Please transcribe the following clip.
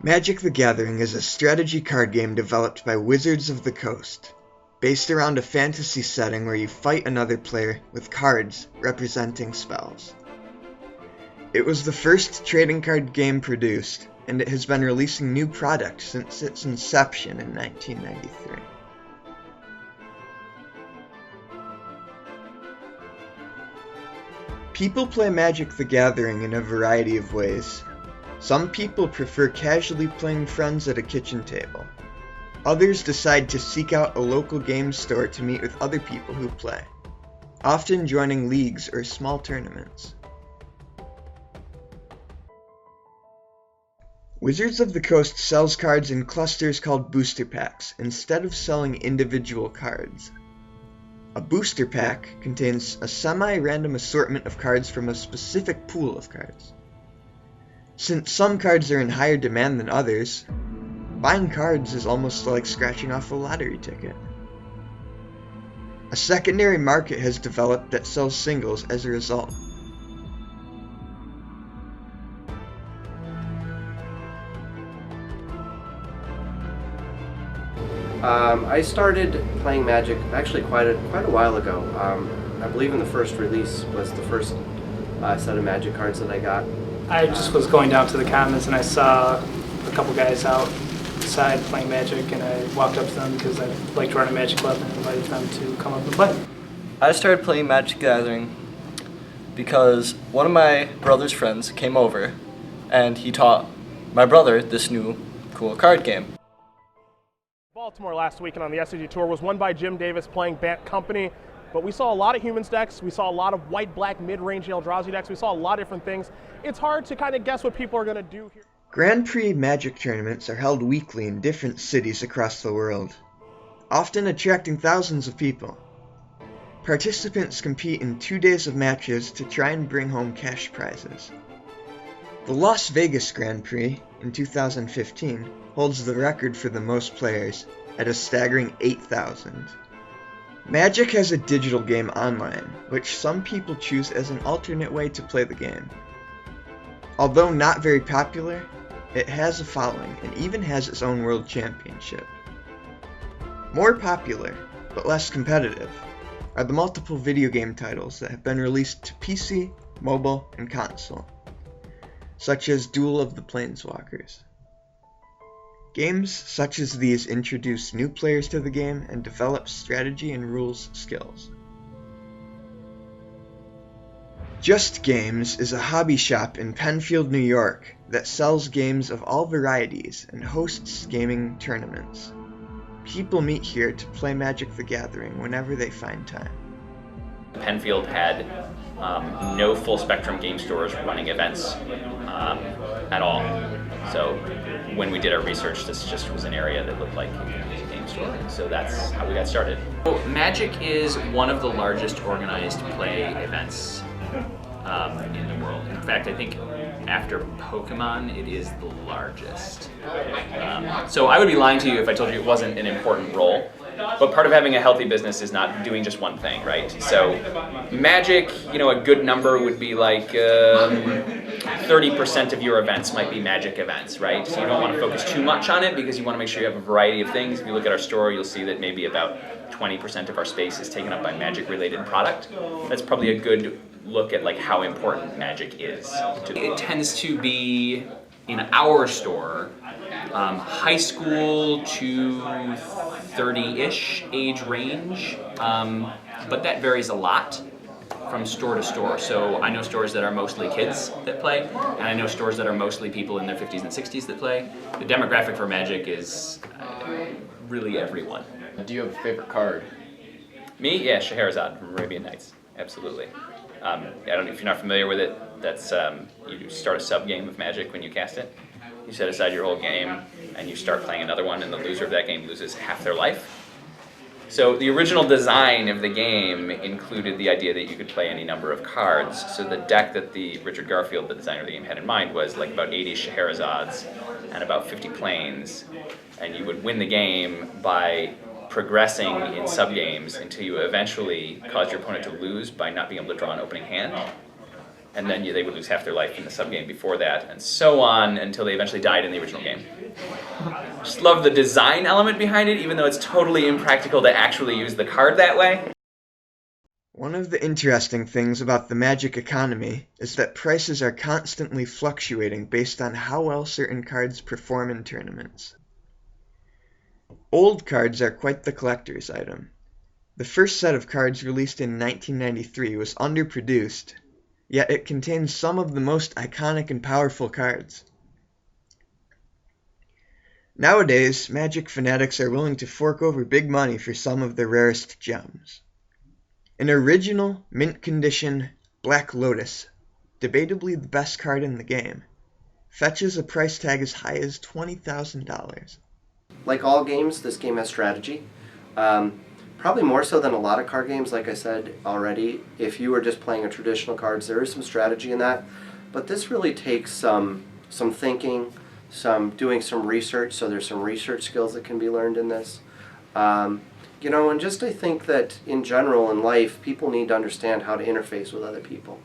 Magic the Gathering is a strategy card game developed by Wizards of the Coast, based around a fantasy setting where you fight another player with cards representing spells. It was the first trading card game produced, and it has been releasing new products since its inception in 1993. People play Magic the Gathering in a variety of ways. Some people prefer casually playing friends at a kitchen table. Others decide to seek out a local game store to meet with other people who play, often joining leagues or small tournaments. Wizards of the Coast sells cards in clusters called booster packs instead of selling individual cards. A booster pack contains a semi-random assortment of cards from a specific pool of cards. Since some cards are in higher demand than others, buying cards is almost like scratching off a lottery ticket. A secondary market has developed that sells singles as a result. I started playing Magic actually quite a while ago. I believe in the first release was the first set of Magic cards that I got. I just was going down to the Commons and I saw a couple guys outside playing Magic, and I walked up to them because I liked running a Magic Club and invited them to come up and play. I started playing Magic the Gathering because one of my brother's friends came over and he taught my brother this new cool card game. Baltimore last weekend on the SCG Tour was won by Jim Davis playing Bant Company, but we saw a lot of Humans decks, we saw a lot of white-black mid-range Eldrazi decks, we saw a lot of different things. It's hard to kind of guess what people are going to do here. Grand Prix Magic tournaments are held weekly in different cities across the world, often attracting thousands of people. Participants compete in 2 days of matches to try and bring home cash prizes. The Las Vegas Grand Prix in 2015 holds the record for the most players at a staggering 8,000. Magic has a digital game online, which some people choose as an alternate way to play the game. Although not very popular, it has a following and even has its own world championship. More popular, but less competitive, are the multiple video game titles that have been released to PC, mobile, and console, such as Duel of the Planeswalkers. Games such as these introduce new players to the game and develop strategy and rules skills. Just Games is a hobby shop in Penfield, New York that sells games of all varieties and hosts gaming tournaments. People meet here to play Magic the Gathering whenever they find time. Penfield had no full spectrum game stores running events at all. So when we did our research, this just was an area that looked like a game store. So that's how we got started. Magic is one of the largest organized play events in the world. In fact, I think after Pokemon, it is the largest. So I would be lying to you if I told you it wasn't an important role. But part of having a healthy business is not doing just one thing, right? So Magic, a good number would be like 30% of your events might be Magic events, right? So you don't want to focus too much on it because you want to make sure you have a variety of things. If you look at our store, you'll see that maybe about 20% of our space is taken up by Magic-related product. That's probably a good look at like how important Magic is. It tends to be, in our store, high school to 30-ish age range, but that varies a lot from store to store. So I know stores that are mostly kids that play, and I know stores that are mostly people in their 50s and 60s that play. The demographic for Magic is really everyone. Do you have a favorite card? Me? Yeah, Scheherazade from Arabian Nights. Absolutely. I don't know if you're not familiar with it. That's you start a sub game of Magic when you cast it. You set aside your whole game and you start playing another one, and the loser of that game loses half their life. So the original design of the game included the idea that you could play any number of cards. So the deck that Richard Garfield, the designer of the game, had in mind was like about 80 Scheherazades and about 50 planes. And you would win the game by progressing in sub-games until you eventually cause your opponent to lose by not being able to draw an opening hand. and then they would lose half their life in the subgame before that, and so on until they eventually died in the original game. Just love the design element behind it, even though it's totally impractical to actually use the card that way. One of the interesting things about the Magic economy is that prices are constantly fluctuating based on how well certain cards perform in tournaments. Old cards are quite the collector's item. The first set of cards released in 1993 was underproduced, yet it contains some of the most iconic and powerful cards. Nowadays, Magic fanatics are willing to fork over big money for some of the rarest gems. An original, mint condition Black Lotus, debatably the best card in the game, fetches a price tag as high as $20,000. Like all games, this game has strategy. Probably more so than a lot of card games, like I said already. If you were just playing a traditional cards, there is some strategy in that. But this really takes some thinking, doing some research, so there's some research skills that can be learned in this. And just I think that in general in life, people need to understand how to interface with other people.